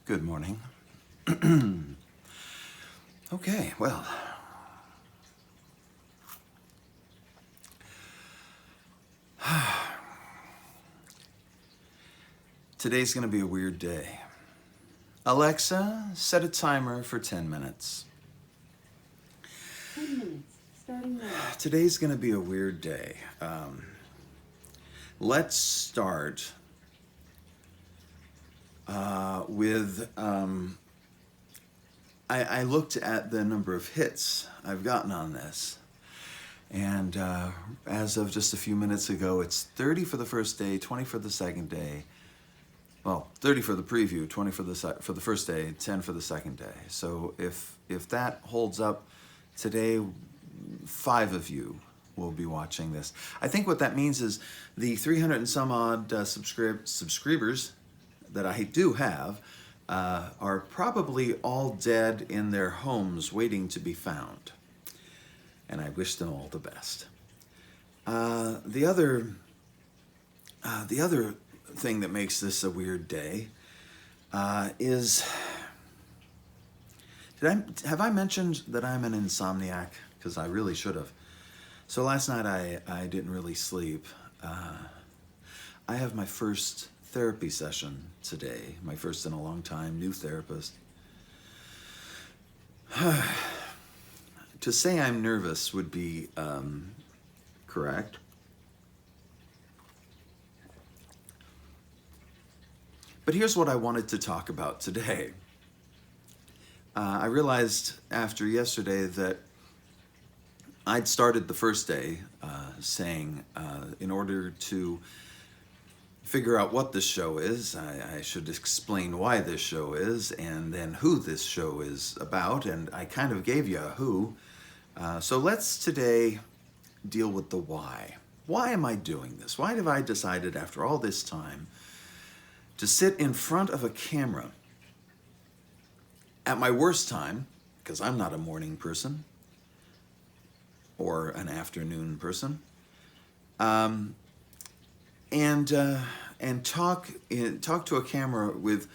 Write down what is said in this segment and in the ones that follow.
Good morning. Okay, well, today's going to be a weird day. Alexa, set a timer for 10 minutes. 10 minutes, starting now. Today's going to be a weird day. Let's start with I looked at the number of hits I've gotten on this. And as of just a few minutes ago, it's 30 for the first day, 20 for the second day. Well, 30 for the preview, 20 for the first day, 10 for the second day. So if that holds up today, 5 of you will be watching this. I think what that means is the 300 and some odd subscribers that I do have are probably all dead in their homes waiting to be found. And I wish them all the best. The other thing that makes this a weird day is, have I mentioned that I'm an insomniac? Because I really should have. So last night I didn't really sleep. I have my first therapy session today, my first in a long time, new therapist. To say I'm nervous would be correct. But here's what I wanted to talk about today. I realized after yesterday that I'd started the first day saying in order to figure out what this show is, I should explain why this show is and then who this show is about, and I kind of gave you a who. So let's today deal with the why. Why am I doing this? Why have I decided after all this time to sit in front of a camera at my worst time, because I'm not a morning person or an afternoon person, and talk to a camera with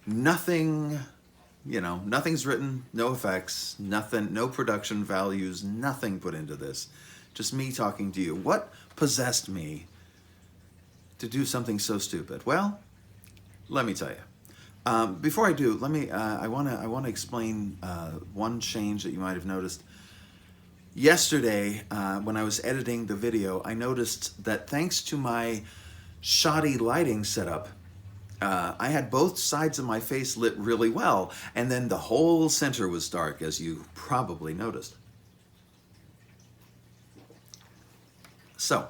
nothing, nothing's written, no effects, nothing, no production values, nothing put into this, just me talking to you. What possessed me to do something so stupid? Well, let me tell you. Before I do, I want to explain one change that you might have noticed. Yesterday, when I was editing the video, I noticed that thanks to my shoddy lighting setup, I had both sides of my face lit really well, and then the whole center was dark, as you probably noticed. So,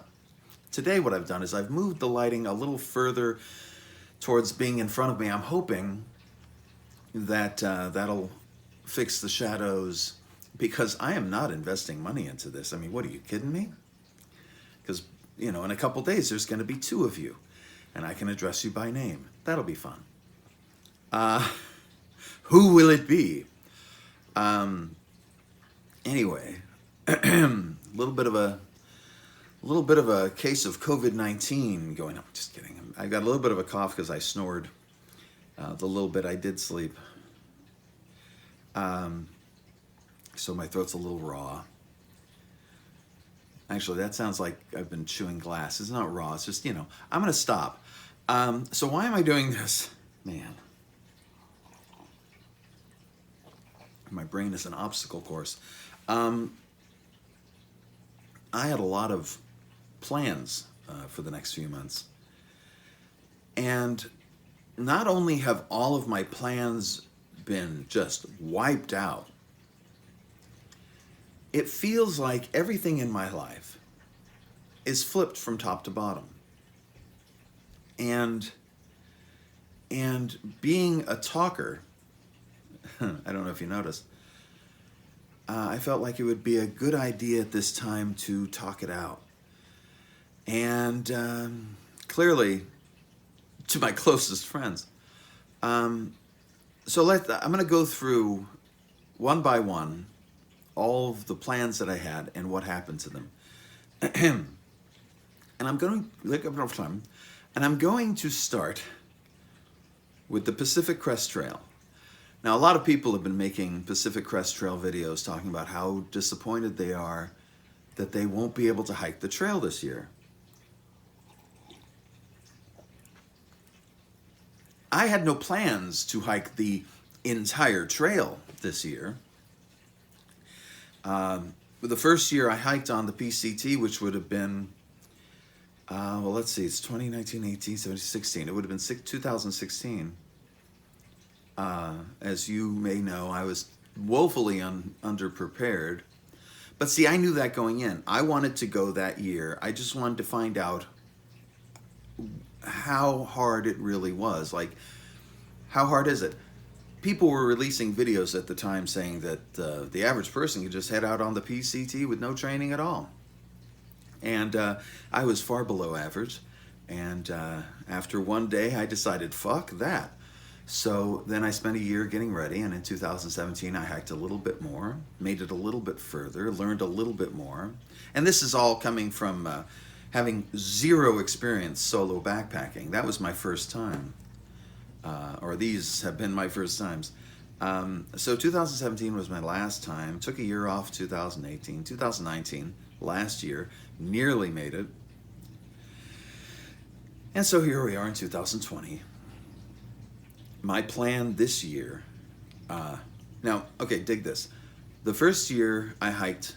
today what I've done is I've moved the lighting a little further towards being in front of me. I'm hoping that that'll fix the shadows, because I am not investing money into this. I mean, what, are you kidding me? Because, in a couple days there's going to be 2 of you, and I can address you by name. That'll be fun. Who will it be? Anyway, a little bit of a case of COVID-19 going on. Just kidding. I got a little bit of a cough because I snored the little bit I did sleep. So my throat's a little raw. Actually, that sounds like I've been chewing glass. It's not raw. It's just, I'm going to stop. So why am I doing this? Man. My brain is an obstacle course. I had a lot of plans for the next few months. And not only have all of my plans been just wiped out, it feels like everything in my life is flipped from top to bottom. And being a talker, I don't know if you noticed, I felt like it would be a good idea at this time to talk it out. And clearly, to my closest friends. So I'm going to go through one by one all of the plans that I had and what happened to them. And I'm going to start with the Pacific Crest Trail. Now, a lot of people have been making Pacific Crest Trail videos talking about how disappointed they are that they won't be able to hike the trail this year. I had no plans to hike the entire trail this year. The first year I hiked on the PCT, which would have been, well, let's see, it's 2019, 18, 17, 16. It would have been 2016. As you may know, I was woefully underprepared. But see, I knew that going in. I wanted to go that year. I just wanted to find out how hard it really was. Like, how hard is it? People were releasing videos at the time saying that the average person could just head out on the PCT with no training at all. And I was far below average. And after one day, I decided, fuck that. So then I spent a year getting ready, and in 2017 I hiked a little bit more, made it a little bit further, learned a little bit more. And this is all coming from having zero experience solo backpacking. That was my first time, or these have been my first times. So 2017 was my last time, took a year off 2018, 2019, last year, nearly made it. And so here we are in 2020. My plan this year, now, okay, dig this. The first year I hiked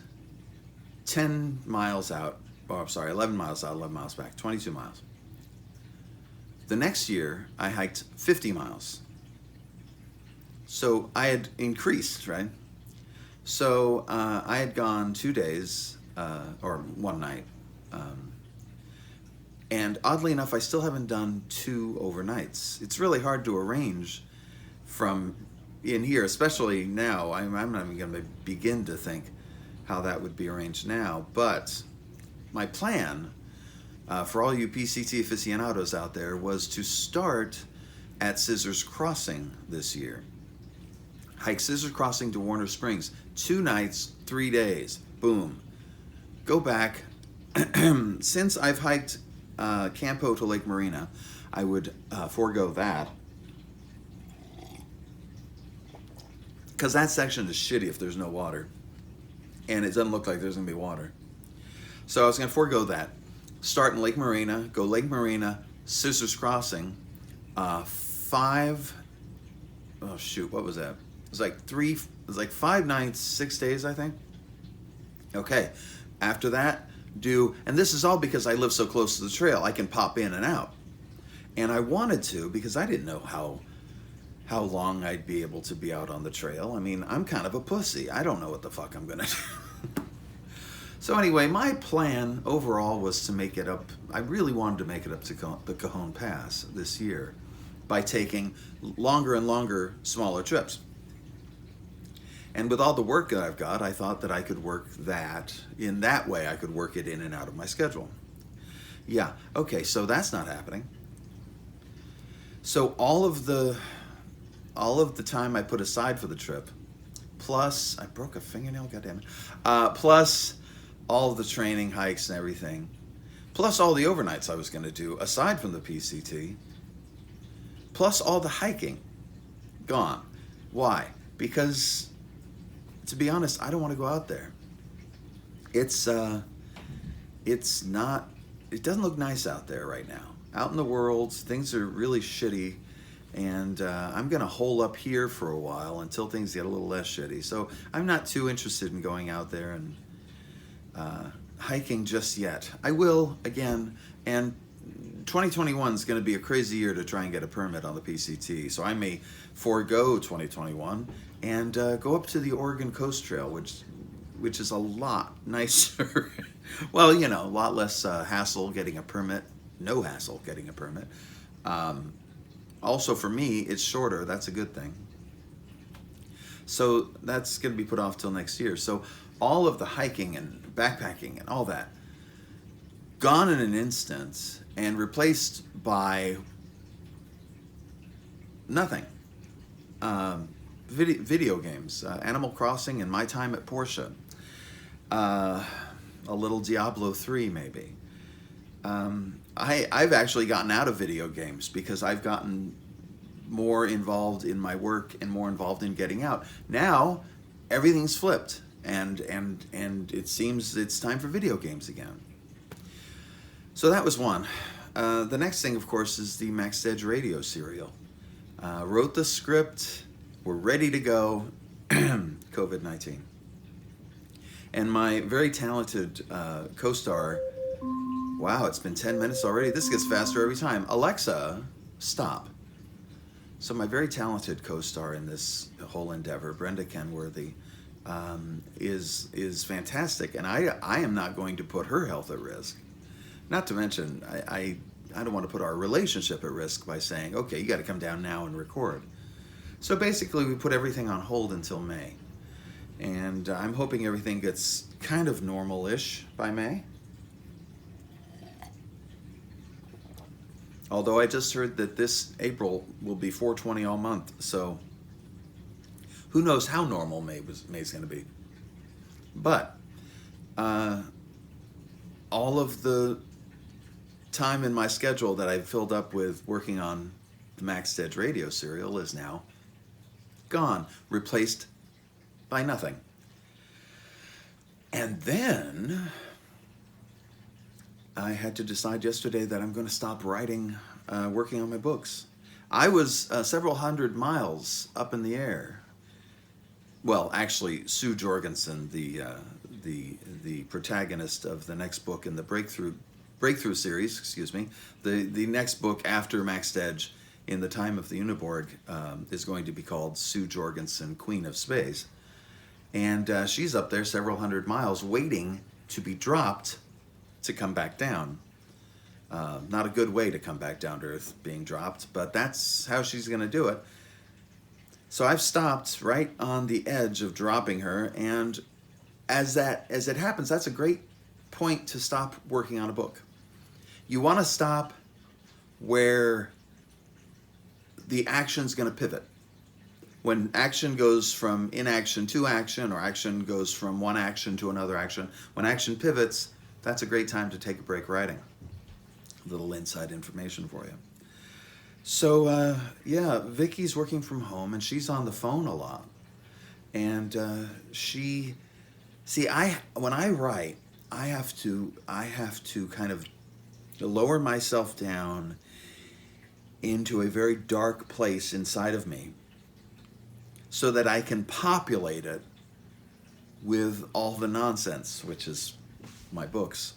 10 miles out, oh, I'm sorry, 11 miles out, 11 miles back, 22 miles. The next year I hiked 50 miles. So I had increased, right? So I had gone 2 days, or one night. And oddly enough, I still haven't done 2 overnights. It's really hard to arrange from in here, especially now. I'm not even going to begin to think how that would be arranged now. But my plan for all you PCT aficionados out there was to start at Scissors Crossing this year. Hike Scissors Crossing to Warner Springs. 2 nights, 3 days. Boom. Go back. Since I've hiked Campo to Lake Marina, I would forego that, because that section is shitty if there's no water, and it doesn't look like there's gonna be water. So I was gonna forego that, start in Lake Marina, go Lake Marina, Scissors Crossing, 5, oh shoot, what was that? It was like 5 nights, 6 days, I think. Okay, after that, and this is all because I live so close to the trail, I can pop in and out. And I wanted to, because I didn't know how long I'd be able to be out on the trail. I mean, I'm kind of a pussy. I don't know what the fuck I'm gonna do. So anyway, my plan overall was to make it up. I really wanted to make it up to the Cajon Pass this year by taking longer and longer, smaller trips. And with all the work that I've got, I thought that I could work that, in that way I could work it in and out of my schedule. Yeah, okay, so that's not happening. So all of the time I put aside for the trip, plus, I broke a fingernail, goddammit, plus all of the training, hikes and everything, plus all the overnights I was gonna do, aside from the PCT, plus all the hiking, gone. Why? Because, to be honest, I don't want to go out there. It doesn't look nice out there right now. Out in the world, things are really shitty, and I'm gonna hole up here for a while until things get a little less shitty. So I'm not too interested in going out there and hiking just yet. I will again, and 2021 is going to be a crazy year to try and get a permit on the PCT, so I may forego 2021 and go up to the Oregon Coast Trail, which is a lot nicer. Well, you know, a lot less hassle getting a permit. No hassle getting a permit. Also, for me, it's shorter. That's a good thing. So that's going to be put off till next year. So all of the hiking and backpacking and all that gone in an instant and replaced by nothing. Video games, Animal Crossing, and my time at Porsche. A little Diablo 3 maybe. I've actually gotten out of video games because I've gotten more involved in my work and more involved in getting out. Now, everything's flipped, and it seems it's time for video games again. So that was one. The next thing, of course, is the Max Edge radio serial. Wrote the script. We're ready to go. COVID-19. And my very talented co-star, wow, it's been 10 minutes already. This gets faster every time. Alexa, stop. So my very talented co-star in this whole endeavor, Brenda Kenworthy, is fantastic. And I am not going to put her health at risk. Not to mention, I don't want to put our relationship at risk by saying, okay, you got to come down now and record. So basically, we put everything on hold until May. And I'm hoping everything gets kind of normal-ish by May. Although I just heard that this April will be 420 all month, so who knows how normal May's going to be. But all of the time in my schedule that I've filled up with working on the Max Edge radio serial is now gone, replaced by nothing. And then I had to decide yesterday that I'm going to stop writing, working on my books. I was several hundred miles up in the air. Well, actually, Sue Jorgensen, the protagonist of the next book in the Breakthrough series, excuse me, the next book after Max Edge in the Time of the Uniborg is going to be called Sue Jorgensen, Queen of Space. And she's up there several hundred miles waiting to be dropped to come back down. Not a good way to come back down to Earth, being dropped, but that's how she's going to do it. So I've stopped right on the edge of dropping her, and as it happens, that's a great point to stop working on a book. You want to stop where the action's going to pivot. When action goes from inaction to action, or action goes from one action to another action, when action pivots, that's a great time to take a break writing. A little inside information for you. So, yeah, Vicky's working from home, and she's on the phone a lot. And when I write, I have to kind of lower myself down into a very dark place inside of me so that I can populate it with all the nonsense, which is my books.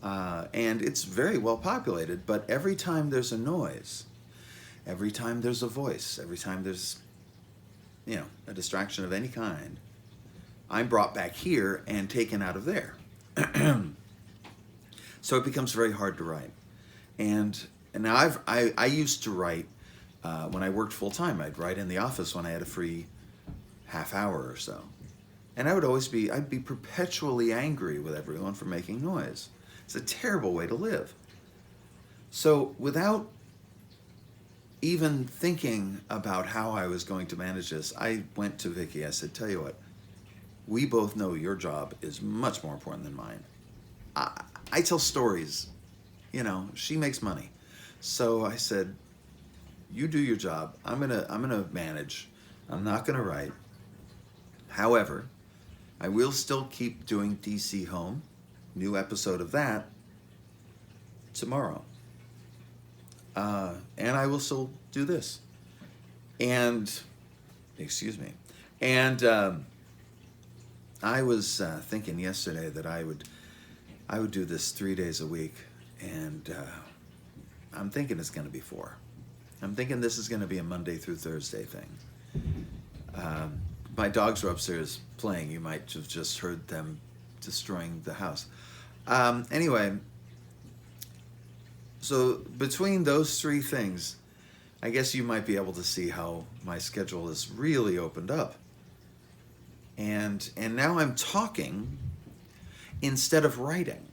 And it's very well populated, but every time there's a noise, every time there's a voice, every time there's, a distraction of any kind, I'm brought back here and taken out of there. So it becomes very hard to write. And now I used to write when I worked full time. I'd write in the office when I had a free half hour or so. And I'd be perpetually angry with everyone for making noise. It's a terrible way to live. So without even thinking about how I was going to manage this, I went to Vicky. I said, tell you what, we both know your job is much more important than mine. I tell stories, she makes money. So I said, you do your job. I'm gonna manage. I'm not gonna write. However, I will still keep doing DC Home, new episode of that tomorrow. And I will still do this. And, excuse me. And I was thinking yesterday that I would do this 3 days a week, and I'm thinking it's going to be 4. I'm thinking this is going to be a Monday through Thursday thing. My dogs are upstairs playing. You might have just heard them destroying the house. Anyway, so between those 3 things, I guess you might be able to see how my schedule has really opened up. And now I'm talking instead of writing.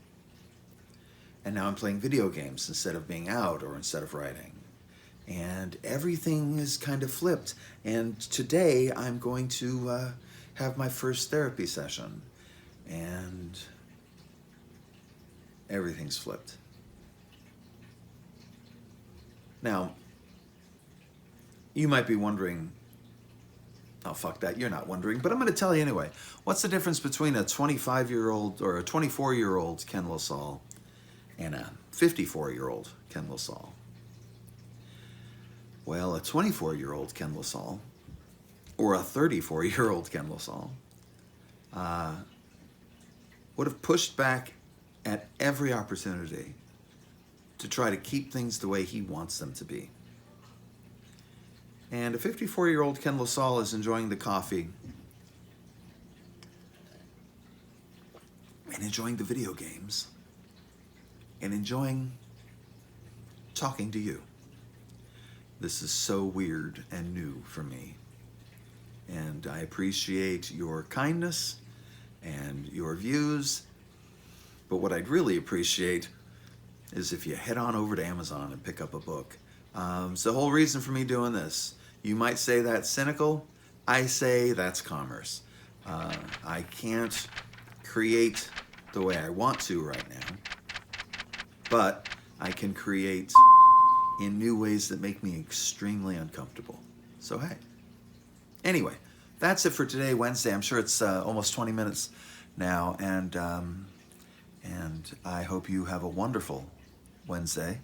And now I'm playing video games instead of being out or instead of writing. And everything is kind of flipped. And today I'm going to have my first therapy session. And everything's flipped. Now, You might be wondering, oh, fuck that, you're not wondering, but I'm going to tell you anyway. What's the difference between a 25-year-old or a 24-year-old Ken LaSalle and a 54-year-old Ken LaSalle? Well, a 24-year-old Ken LaSalle or a 34-year-old Ken LaSalle would have pushed back at every opportunity to try to keep things the way he wants them to be. And a 54-year-old Ken LaSalle is enjoying the coffee and enjoying the video games and enjoying talking to you. This is so weird and new for me. And I appreciate your kindness and your views. But what I'd really appreciate is if you head on over to Amazon and pick up a book. It's the whole reason for me doing this. You might say that's cynical. I say that's commerce. I can't create the way I want to right now, but I can create in new ways that make me extremely uncomfortable. So hey. Anyway, that's it for today, Wednesday. I'm sure it's almost 20 minutes now, and I hope you have a wonderful Wednesday.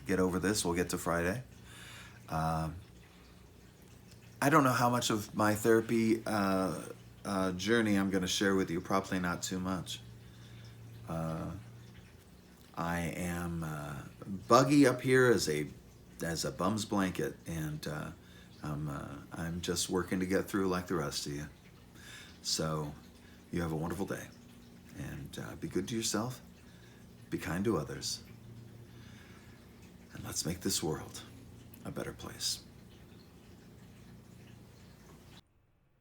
Get over this. We'll get to Friday. I don't know how much of my therapy journey I'm going to share with you. Probably not too much. I am buggy up here as a bum's blanket, and I'm just working to get through like the rest of you. So you have a wonderful day, and be good to yourself, be kind to others, and let's make this world a better place.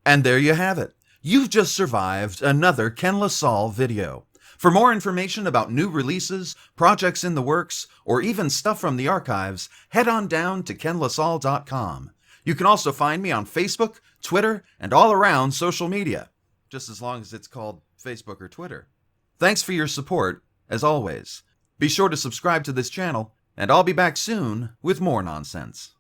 And there you have it. You've just survived another Ken LaSalle video. For more information about new releases, projects in the works, or even stuff from the archives, head on down to kenlasalle.com. You can also find me on Facebook, Twitter, and all around social media, just as long as it's called Facebook or Twitter. Thanks for your support, as always. Be sure to subscribe to this channel, and I'll be back soon with more nonsense.